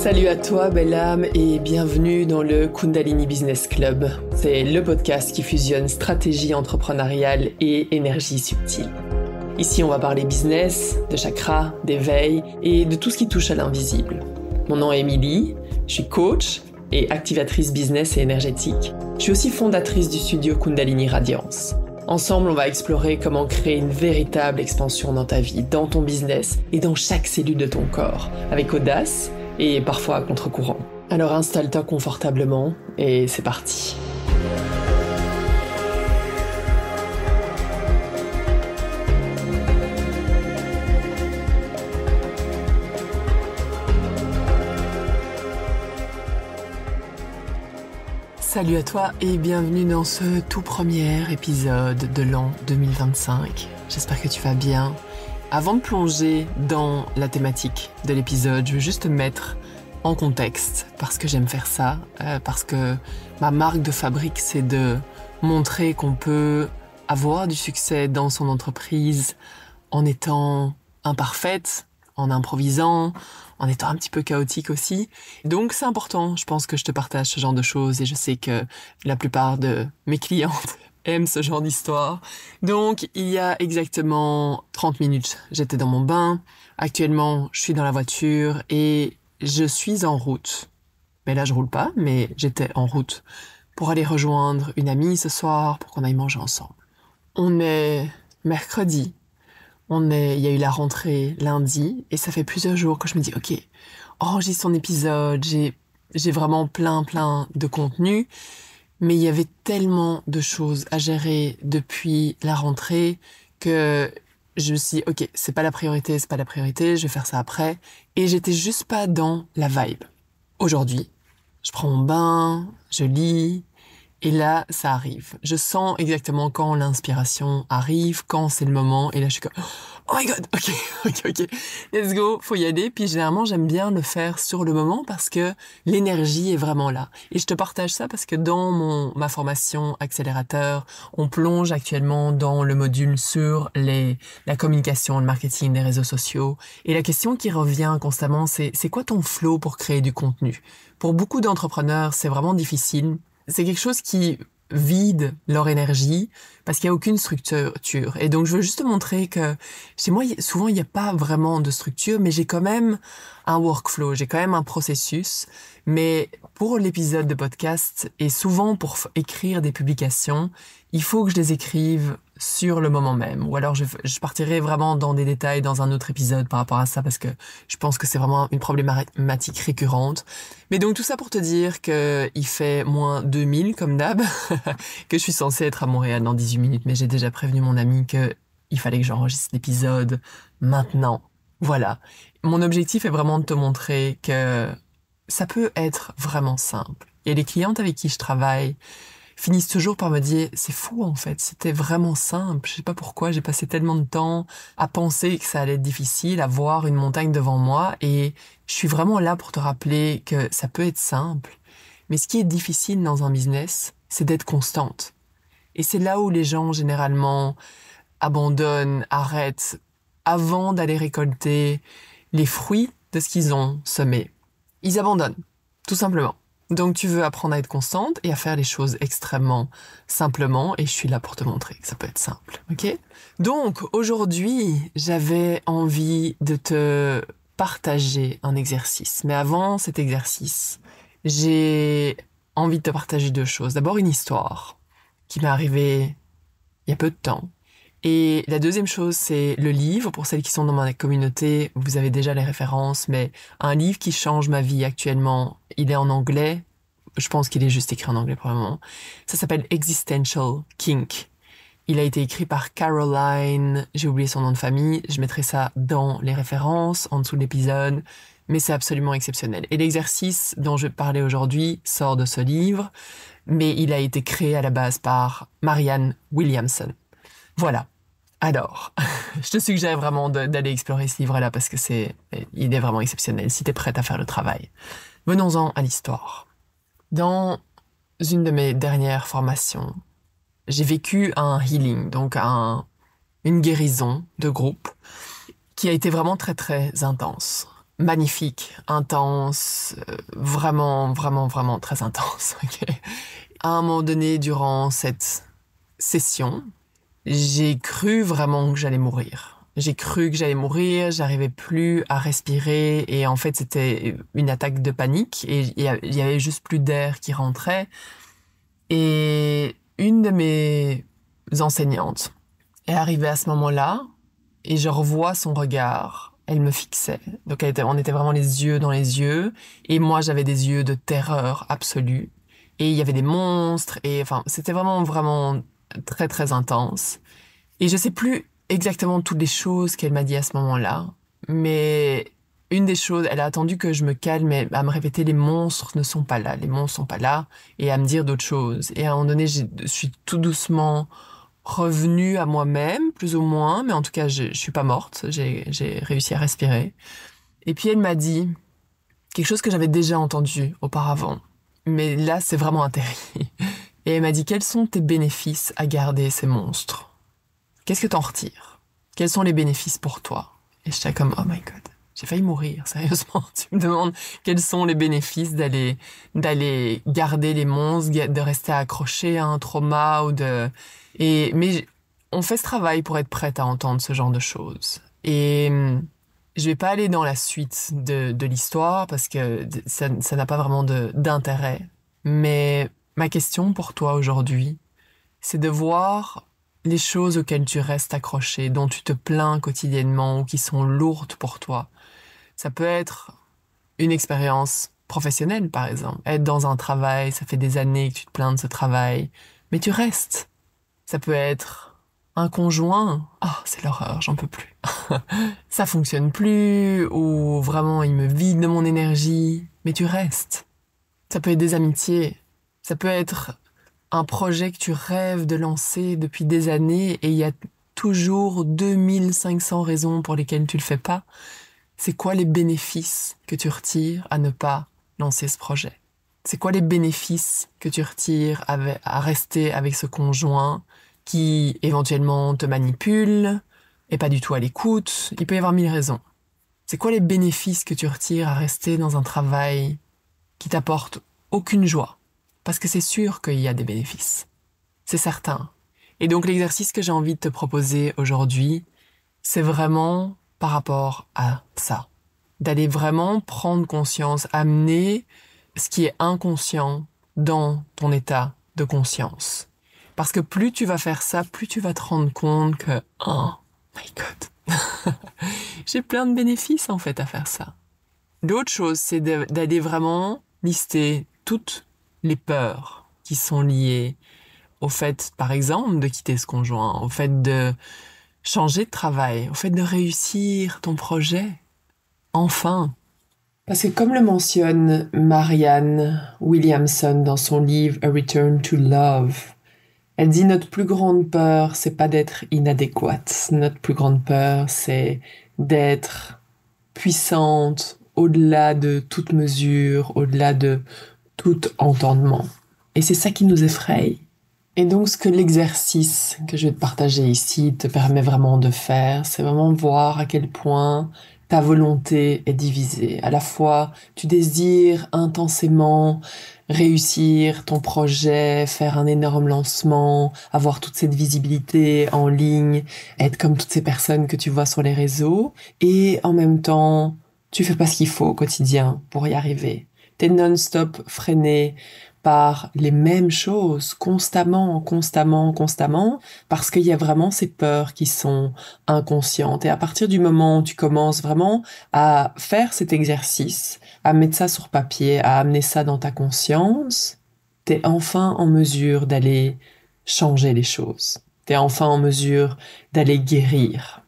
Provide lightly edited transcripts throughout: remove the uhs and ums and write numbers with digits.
Salut à toi, belle âme, et bienvenue dans le Kundalini Business Club. C'est le podcast qui fusionne stratégie entrepreneuriale et énergie subtile. Ici, on va parler business, de chakras, d'éveil et de tout ce qui touche à l'invisible. Mon nom est Émilie, je suis coach et activatrice business et énergétique. Je suis aussi fondatrice du studio Kundalini Radiance. Ensemble, on va explorer comment créer une véritable expansion dans ta vie, dans ton business et dans chaque cellule de ton corps, avec audace et parfois à contre-courant. Alors installe-toi confortablement et c'est parti. Salut à toi et bienvenue dans ce tout premier épisode de l'an 2025. J'espère que tu vas bien. Avant de plonger dans la thématique de l'épisode, je veux juste te mettre en contexte parce que j'aime faire ça, parce que ma marque de fabrique, c'est de montrer qu'on peut avoir du succès dans son entreprise en étant imparfaite, en improvisant, en étant un petit peu chaotique aussi. Donc c'est important, je pense que je te partage ce genre de choses et je sais que la plupart de mes clientes aiment ce genre d'histoire. Donc il y a exactement 30 minutes, j'étais dans mon bain. Actuellement, je suis dans la voiture et je suis en route. Mais là, je roule pas, mais j'étais en route pour aller rejoindre une amie ce soir pour qu'on aille manger ensemble. On est mercredi. Il y a eu la rentrée lundi et ça fait plusieurs jours que je me dis ok, enregistre ton épisode, j'ai vraiment plein de contenu, mais il y avait tellement de choses à gérer depuis la rentrée que je me suis dit ok, c'est pas la priorité, je vais faire ça après et j'étais juste pas dans la vibe. Aujourd'hui, je prends mon bain, je lis. Et là, ça arrive. Je sens exactement quand l'inspiration arrive, quand c'est le moment. Et là, je suis comme, oh my god, ok, let's go, faut y aller. Puis généralement, j'aime bien le faire sur le moment parce que l'énergie est vraiment là. Et je te partage ça parce que dans ma formation accélérateur, on plonge actuellement dans le module sur la communication, le marketing, les réseaux sociaux. Et la question qui revient constamment, c'est quoi ton flow pour créer du contenu? Pour beaucoup d'entrepreneurs, c'est vraiment difficile. C'est quelque chose qui vide leur énergie parce qu'il n'y a aucune structure. Et donc, je veux juste te montrer que chez moi, souvent, il n'y a pas vraiment de structure, mais j'ai quand même un workflow, j'ai quand même un processus. Mais pour l'épisode de podcast et souvent pour écrire des publications, il faut que je les écrive sur le moment même. Ou alors, je partirai vraiment dans des détails dans un autre épisode par rapport à ça parce que je pense que c'est vraiment une problématique récurrente. Mais donc, tout ça pour te dire que il fait moins 2000 comme d'hab, que je suis censée être à Montréal dans 18 minutes, mais j'ai déjà prévenu mon ami que il fallait que j'enregistre l'épisode maintenant. Voilà. Mon objectif est vraiment de te montrer que ça peut être vraiment simple. Et les clientes avec qui je travaille finissent toujours par me dire, c'est fou en fait, c'était vraiment simple. Je sais pas pourquoi, j'ai passé tellement de temps à penser que ça allait être difficile, à voir une montagne devant moi. Et je suis vraiment là pour te rappeler que ça peut être simple. Mais ce qui est difficile dans un business, c'est d'être constante. Et c'est là où les gens généralement abandonnent, arrêtent, avant d'aller récolter les fruits de ce qu'ils ont semé. Ils abandonnent, tout simplement. Donc tu veux apprendre à être constante et à faire les choses extrêmement simplement et je suis là pour te montrer que ça peut être simple, ok? Donc aujourd'hui, j'avais envie de te partager un exercice. Mais avant cet exercice, j'ai envie de te partager deux choses. D'abord une histoire qui m'est arrivée il y a peu de temps. Et la deuxième chose, c'est le livre. Pour celles qui sont dans ma communauté, vous avez déjà les références, mais un livre qui change ma vie actuellement, il est en anglais. Je pense qu'il est juste écrit en anglais pour le moment. Ça s'appelle Existential Kink. Il a été écrit par Caroline, j'ai oublié son nom de famille, je mettrai ça dans les références, en dessous de l'épisode, mais c'est absolument exceptionnel. Et l'exercice dont je vais parler aujourd'hui sort de ce livre, mais il a été créé à la base par Marianne Williamson. Voilà. Alors, je te suggère vraiment d'aller explorer ce livre-là parce que il est vraiment exceptionnel si t'es prête à faire le travail. Venons-en à l'histoire. Dans une de mes dernières formations, j'ai vécu un healing, donc une guérison de groupe qui a été vraiment très très intense. magnifique, intense, vraiment, vraiment, vraiment très intense. Ok. À un moment donné, durant cette session, j'ai cru vraiment que j'allais mourir. J'ai cru que j'allais mourir, j'arrivais plus à respirer et en fait c'était une attaque de panique et il y avait juste plus d'air qui rentrait. Et une de mes enseignantes est arrivée à ce moment-là et je revois son regard. Elle me fixait. Donc on était vraiment les yeux dans les yeux et moi j'avais des yeux de terreur absolue. Et il y avait des monstres et enfin c'était vraiment vraiment très très intense. Et je sais plus exactement toutes les choses qu'elle m'a dit à ce moment-là, mais une des choses, elle a attendu que je me calme et à me répéter les monstres ne sont pas là, les monstres sont pas là, et à me dire d'autres choses. Et à un moment donné, je suis tout doucement revenue à moi-même, plus ou moins, mais en tout cas, je suis pas morte, j'ai réussi à respirer. Et puis elle m'a dit quelque chose que j'avais déjà entendu auparavant, mais là, c'est vraiment atterri. Et elle m'a dit, quels sont tes bénéfices à garder ces monstres? Qu'est-ce que t'en retires? Quels sont les bénéfices pour toi? Et j'étais comme, oh my god, j'ai failli mourir, sérieusement. Tu me demandes quels sont les bénéfices d'aller garder les monstres, de rester accroché à un trauma mais on fait ce travail pour être prête à entendre ce genre de choses. Et je vais pas aller dans la suite de l'histoire parce que ça n'a pas vraiment d'intérêt. Mais ma question pour toi aujourd'hui, c'est de voir les choses auxquelles tu restes accroché, dont tu te plains quotidiennement ou qui sont lourdes pour toi. Ça peut être une expérience professionnelle, par exemple. Être dans un travail, ça fait des années que tu te plains de ce travail, mais tu restes. Ça peut être un conjoint. Ah, c'est l'horreur, j'en peux plus. Ça fonctionne plus, ou vraiment il me vide de mon énergie, mais tu restes. Ça peut être des amitiés. Ça peut être un projet que tu rêves de lancer depuis des années et il y a toujours 2500 raisons pour lesquelles tu le fais pas. C'est quoi les bénéfices que tu retires à ne pas lancer ce projet? C'est quoi les bénéfices que tu retires à rester avec ce conjoint qui éventuellement te manipule et pas du tout à l'écoute? Il peut y avoir 1000 raisons. C'est quoi les bénéfices que tu retires à rester dans un travail qui t'apporte aucune joie? Parce que c'est sûr qu'il y a des bénéfices. C'est certain. Et donc l'exercice que j'ai envie de te proposer aujourd'hui, c'est vraiment par rapport à ça. D'aller vraiment prendre conscience, amener ce qui est inconscient dans ton état de conscience. Parce que plus tu vas faire ça, plus tu vas te rendre compte que, oh my god, j'ai plein de bénéfices en fait à faire ça. L'autre chose, c'est d'aller vraiment lister toutes les peurs qui sont liées au fait, par exemple, de quitter ce conjoint, au fait de changer de travail, au fait de réussir ton projet. Enfin. Parce que comme le mentionne Marianne Williamson dans son livre A Return to Love, elle dit notre plus grande peur, c'est pas d'être inadéquate. Notre plus grande peur, c'est d'être puissante, au-delà de toute mesure, au-delà de tout entendement. Et c'est ça qui nous effraie. Et donc, ce que l'exercice que je vais te partager ici te permet vraiment de faire, c'est vraiment voir à quel point ta volonté est divisée. À la fois, tu désires intensément réussir ton projet, faire un énorme lancement, avoir toute cette visibilité en ligne, être comme toutes ces personnes que tu vois sur les réseaux, et en même temps, tu fais pas ce qu'il faut au quotidien pour y arriver. T'es non-stop freiné par les mêmes choses, constamment, parce qu'il y a vraiment ces peurs qui sont inconscientes. Et à partir du moment où tu commences vraiment à faire cet exercice, à mettre ça sur papier, à amener ça dans ta conscience, t'es enfin en mesure d'aller changer les choses. T'es enfin en mesure d'aller guérir.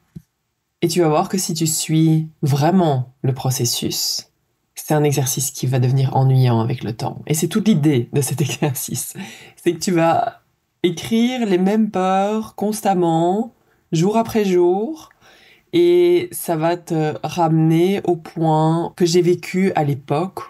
Et tu vas voir que si tu suis vraiment le processus, c'est un exercice qui va devenir ennuyant avec le temps. Et c'est toute l'idée de cet exercice. C'est que tu vas écrire les mêmes peurs constamment, jour après jour, et ça va te ramener au point que j'ai vécu à l'époque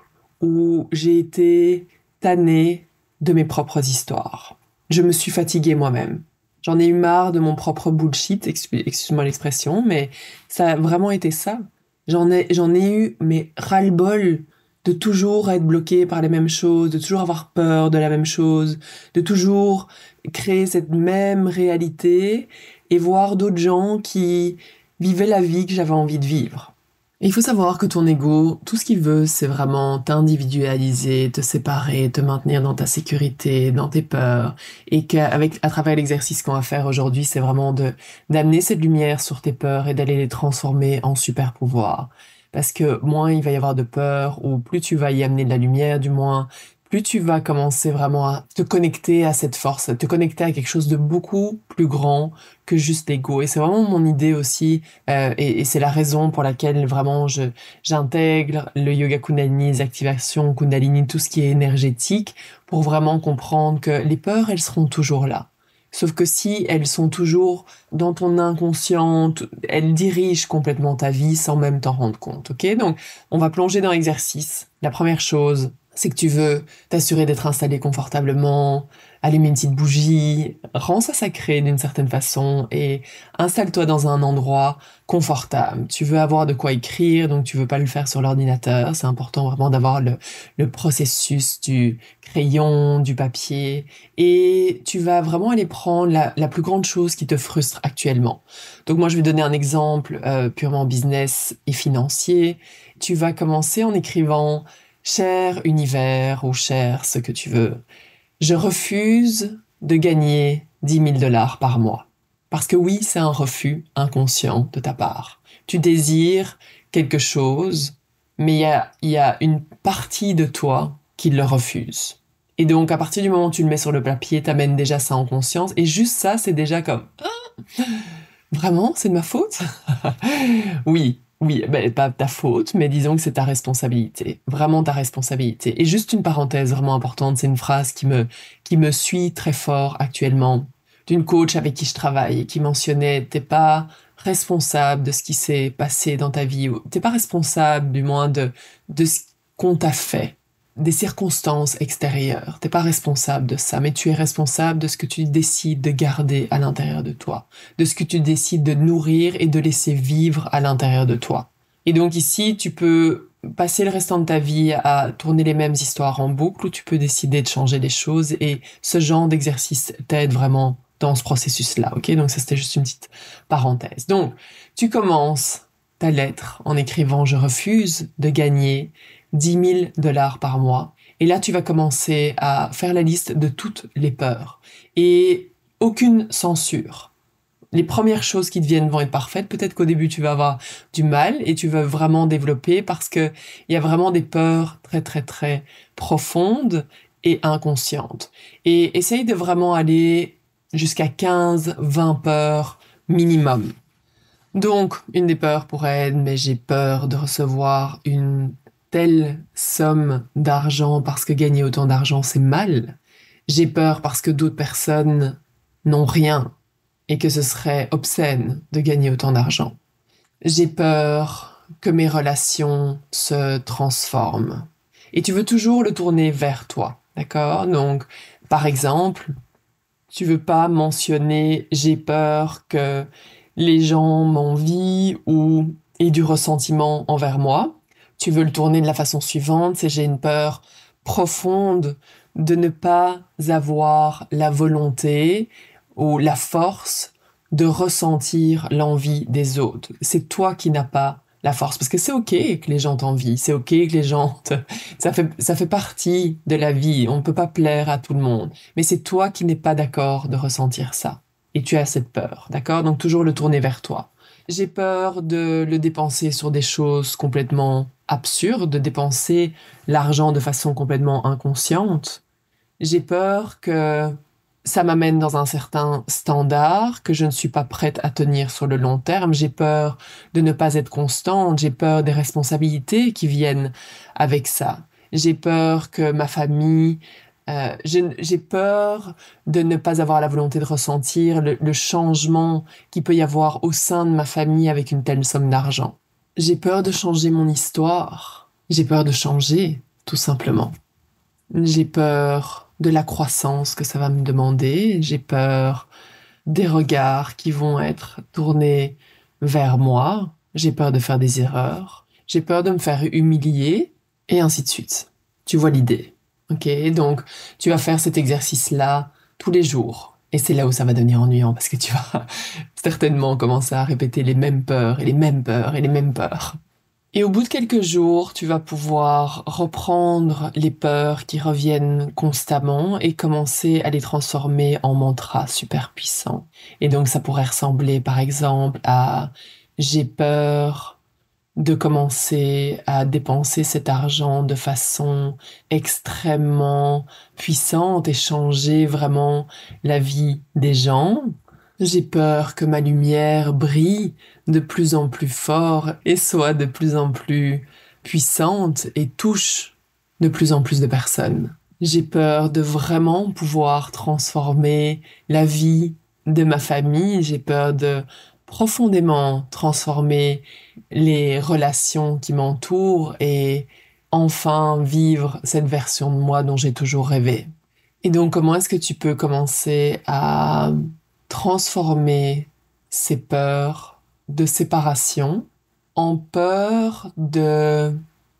où j'ai été tannée de mes propres histoires. Je me suis fatiguée moi-même. J'en ai eu marre de mon propre bullshit, excuse-moi l'expression, mais ça a vraiment été ça. J'en ai eu, mais ras-le-bol de toujours être bloqué par les mêmes choses, de toujours avoir peur de la même chose, de toujours créer cette même réalité et voir d'autres gens qui vivaient la vie que j'avais envie de vivre. Et il faut savoir que ton ego, tout ce qu'il veut, c'est vraiment t'individualiser, te séparer, te maintenir dans ta sécurité, dans tes peurs, et à travers l'exercice qu'on va faire aujourd'hui, c'est vraiment d'amener cette lumière sur tes peurs et d'aller les transformer en super pouvoirs. Parce que moins il va y avoir de peur, ou plus tu vas y amener de la lumière, du moins, plus tu vas commencer vraiment à te connecter à cette force, à te connecter à quelque chose de beaucoup plus grand que juste l'ego. Et c'est vraiment mon idée aussi, et c'est la raison pour laquelle vraiment j'intègre le yoga Kundalini, les activations Kundalini, tout ce qui est énergétique, pour vraiment comprendre que les peurs, elles seront toujours là. Sauf que si elles sont toujours dans ton inconscient, elles dirigent complètement ta vie sans même t'en rendre compte, ok? Donc, on va plonger dans l'exercice. La première chose, c'est que tu veux t'assurer d'être installé confortablement, allumer une petite bougie, rends ça sacré d'une certaine façon et installe-toi dans un endroit confortable. Tu veux avoir de quoi écrire, donc tu veux pas le faire sur l'ordinateur. C'est important vraiment d'avoir le processus du crayon, du papier, et tu vas vraiment aller prendre la plus grande chose qui te frustre actuellement. Donc moi, je vais donner un exemple purement business et financier. Tu vas commencer en écrivant cher univers ou cher ce que tu veux. Je refuse de gagner 10 000 $ par mois. Parce que oui, c'est un refus inconscient de ta part. Tu désires quelque chose, mais il y a une partie de toi qui le refuse. Et donc, à partir du moment où tu le mets sur le papier, t'amènes déjà ça en conscience. Et juste ça, c'est déjà comme, vraiment, c'est de ma faute? Oui, oui, ben, pas ta faute, mais disons que c'est ta responsabilité. Vraiment ta responsabilité. Et juste une parenthèse vraiment importante, c'est une phrase qui me suit très fort actuellement, d'une coach avec qui je travaille et qui mentionnait, t'es pas responsable de ce qui s'est passé dans ta vie, ou t'es pas responsable du moins de ce qu'on t'a fait, des circonstances extérieures. T'es pas responsable de ça, mais tu es responsable de ce que tu décides de garder à l'intérieur de toi, de ce que tu décides de nourrir et de laisser vivre à l'intérieur de toi. Et donc ici, tu peux passer le restant de ta vie à tourner les mêmes histoires en boucle, ou tu peux décider de changer les choses, et ce genre d'exercice t'aide vraiment dans ce processus-là, ok? Donc ça, c'était juste une petite parenthèse. Donc, tu commences ta lettre en écrivant « Je refuse de gagner 10 000 $ par mois ». Et là, tu vas commencer à faire la liste de toutes les peurs. Et aucune censure. Les premières choses qui te viennent vont être parfaites. Peut-être qu'au début, tu vas avoir du mal et tu vas vraiment développer, parce que il y a vraiment des peurs très, très, très profondes et inconscientes. Et essaye de vraiment aller jusqu'à 15-20 peurs minimum. Donc, une des peurs pourrait être, mais j'ai peur de recevoir une telle somme d'argent parce que gagner autant d'argent, c'est mal. J'ai peur parce que d'autres personnes n'ont rien et que ce serait obscène de gagner autant d'argent. J'ai peur que mes relations se transforment. Et tu veux toujours le tourner vers toi, d'accord? Donc, par exemple, tu veux pas mentionner j'ai peur que les gens m'envient ou aient du ressentiment envers moi. Tu veux le tourner de la façon suivante, c'est j'ai une peur profonde de ne pas avoir la volonté ou la force de ressentir l'envie des autres. C'est toi qui n'as pas la force, parce que c'est ok que les gens t'envient, c'est ok que les gens ça fait partie de la vie, on ne peut pas plaire à tout le monde, mais c'est toi qui n'es pas d'accord de ressentir ça, et tu as cette peur, d'accord? Donc toujours le tourner vers toi. J'ai peur de le dépenser sur des choses complètement absurdes, de dépenser l'argent de façon complètement inconsciente. J'ai peur que ça m'amène dans un certain standard que je ne suis pas prête à tenir sur le long terme. J'ai peur de ne pas être constante. J'ai peur des responsabilités qui viennent avec ça. J'ai peur que ma famille... j'ai peur de ne pas avoir la volonté de ressentir le changement qu'il peut y avoir au sein de ma famille avec une telle somme d'argent. J'ai peur de changer mon histoire. J'ai peur de changer, tout simplement. J'ai peur de la croissance que ça va me demander. J'ai peur des regards qui vont être tournés vers moi. j'ai peur de faire des erreurs, j'ai peur de me faire humilier, et ainsi de suite. Tu vois l'idée. Ok, donc tu vas faire cet exercice-là tous les jours. Et c'est là où ça va devenir ennuyant parce que tu vas certainement commencer à répéter les mêmes peurs et les mêmes peurs et les mêmes peurs. Et au bout de quelques jours, tu vas pouvoir reprendre les peurs qui reviennent constamment et commencer à les transformer en mantras super puissants. Et donc ça pourrait ressembler par exemple à j'ai peur de commencer à dépenser cet argent de façon extrêmement puissante et changer vraiment la vie des gens. J'ai peur que ma lumière brille de plus en plus fort et soit de plus en plus puissante et touche de plus en plus de personnes. J'ai peur de vraiment pouvoir transformer la vie de ma famille. J'ai peur de profondément transformer les relations qui m'entourent et enfin vivre cette version de moi dont j'ai toujours rêvé. Et donc, comment est-ce que tu peux commencer à transformer ces peurs de séparation en peur de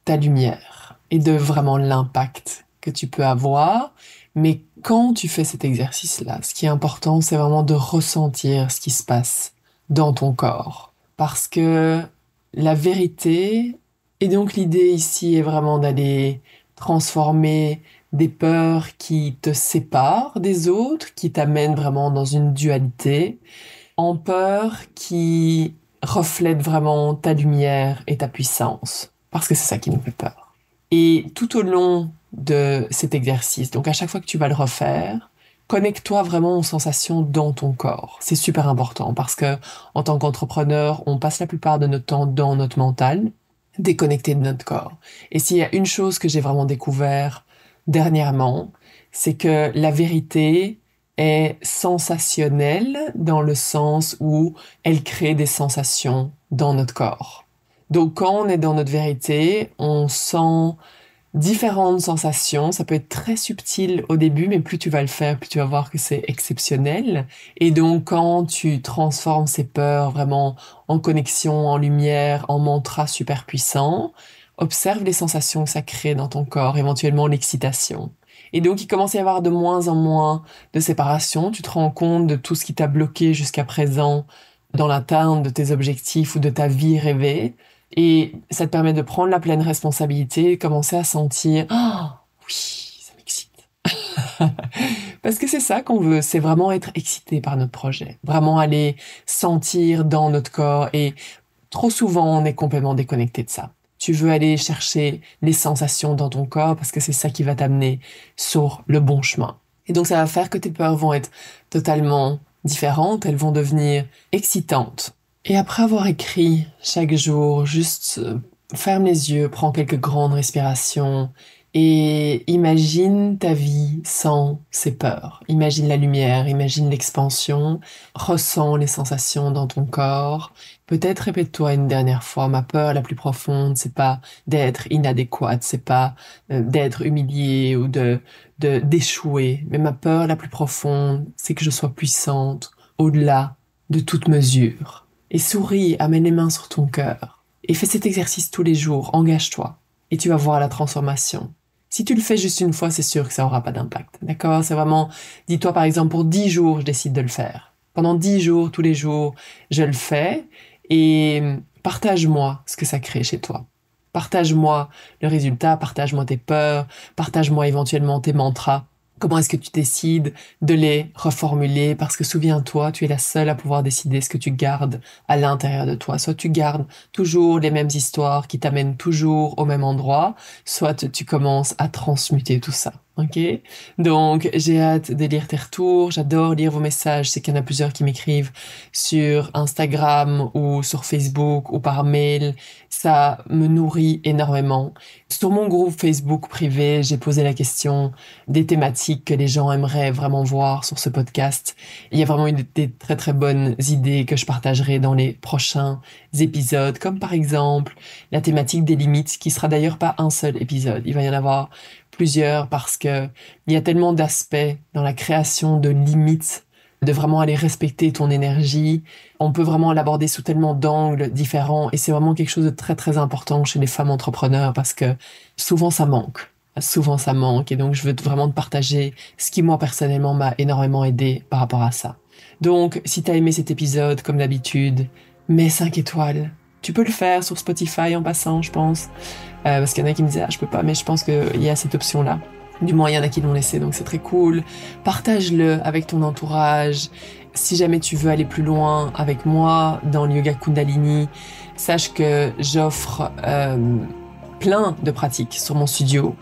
ta lumière et de vraiment l'impact que tu peux avoir? Mais quand tu fais cet exercice-là, ce qui est important, c'est vraiment de ressentir ce qui se passe dans ton corps. Parce que la vérité, et donc l'idée ici est vraiment d'aller transformer des peurs qui te séparent des autres, qui t'amènent vraiment dans une dualité, en peurs qui reflètent vraiment ta lumière et ta puissance. Parce que c'est ça qui nous fait peur. Et tout au long de cet exercice, donc à chaque fois que tu vas le refaire, connecte-toi vraiment aux sensations dans ton corps. C'est super important parce que en tant qu'entrepreneur, on passe la plupart de notre temps dans notre mental, déconnecté de notre corps. Et s'il y a une chose que j'ai vraiment découvert dernièrement, c'est que la vérité est sensationnelle dans le sens où elle crée des sensations dans notre corps. Donc quand on est dans notre vérité, on sent différentes sensations. Ça peut être très subtil au début, mais plus tu vas le faire, plus tu vas voir que c'est exceptionnel. Et donc, quand tu transformes ces peurs vraiment en connexion, en lumière, en mantra super puissant, observe les sensations que ça crée dans ton corps, éventuellement l'excitation. Et donc, il commence à y avoir de moins en moins de séparation. Tu te rends compte de tout ce qui t'a bloqué jusqu'à présent dans l'atteinte de tes objectifs ou de ta vie rêvée. Et ça te permet de prendre la pleine responsabilité et commencer à sentir « Ah, oui, ça m'excite. » Parce que c'est ça qu'on veut, c'est vraiment être excité par notre projet. Vraiment aller sentir dans notre corps et trop souvent on est complètement déconnecté de ça. Tu veux aller chercher les sensations dans ton corps parce que c'est ça qui va t'amener sur le bon chemin. Et donc ça va faire que tes peurs vont être totalement différentes, elles vont devenir excitantes. Et après avoir écrit chaque jour, juste ferme les yeux, prends quelques grandes respirations et imagine ta vie sans ces peurs. Imagine la lumière, imagine l'expansion, ressens les sensations dans ton corps. Peut-être répète-toi une dernière fois, ma peur la plus profonde, c'est pas d'être inadéquate, c'est pas d'être humiliée ou d'échouer, mais ma peur la plus profonde, c'est que je sois puissante au-delà de toute mesure. Et souris, amène les mains sur ton cœur. Et fais cet exercice tous les jours, engage-toi. Et tu vas voir la transformation. Si tu le fais juste une fois, c'est sûr que ça aura pas d'impact. D'accord? C'est vraiment, dis-toi par exemple, pour 10 jours, je décide de le faire. Pendant 10 jours, tous les jours, je le fais. Et partage-moi ce que ça crée chez toi. Partage-moi le résultat, partage-moi tes peurs, partage-moi éventuellement tes mantras. Comment est-ce que tu décides de les reformuler? Parce que souviens-toi, tu es la seule à pouvoir décider ce que tu gardes à l'intérieur de toi. Soit tu gardes toujours les mêmes histoires qui t'amènent toujours au même endroit, soit tu commences à transmuter tout ça. Ok? Donc, j'ai hâte de lire tes retours. J'adore lire vos messages. C'est qu'il y en a plusieurs qui m'écrivent sur Instagram ou sur Facebook ou par mail. Ça me nourrit énormément. Sur mon groupe Facebook privé, j'ai posé la question des thématiques que les gens aimeraient vraiment voir sur ce podcast. Il y a vraiment des très très bonnes idées que je partagerai dans les prochains épisodes, comme par exemple la thématique des limites, qui sera d'ailleurs pas un seul épisode. Il va y en avoir plusieurs parce que il y a tellement d'aspects dans la création de limites de vraiment aller respecter ton énergie. On peut vraiment l'aborder sous tellement d'angles différents et c'est vraiment quelque chose de très très important chez les femmes entrepreneurs parce que souvent ça manque. Souvent ça manque et donc je veux vraiment te partager ce qui moi personnellement m'a énormément aidé par rapport à ça. Donc si t'as aimé cet épisode comme d'habitude, mets 5 étoiles. Tu peux le faire sur Spotify en passant, je pense. Parce qu'il y en a qui me disaient, je peux pas, mais je pense qu'il y a cette option-là. Du moins, il y en a qui l'ont laissé, donc c'est très cool. Partage-le avec ton entourage. Si jamais tu veux aller plus loin avec moi dans le yoga Kundalini, sache que j'offre plein de pratiques sur mon studio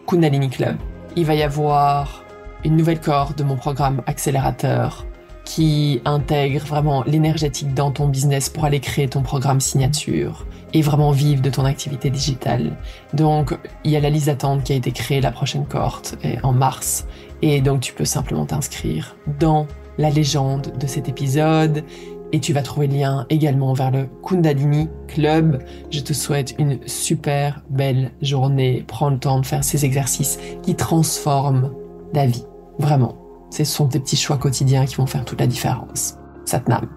Kundalini Club. Il va y avoir une nouvelle cohorte de mon programme accélérateur qui intègre vraiment l'énergétique dans ton business pour aller créer ton programme signature et vraiment vivre de ton activité digitale. Donc, il y a la liste d'attente qui a été créée, la prochaine cohorte en mars. Et donc, tu peux simplement t'inscrire dans la légende de cet épisode et tu vas trouver le lien également vers le Kundalini Club. Je te souhaite une super belle journée. Prends le temps de faire ces exercices qui transforment ta vie. Vraiment. Ce sont tes petits choix quotidiens qui vont faire toute la différence. Satnam.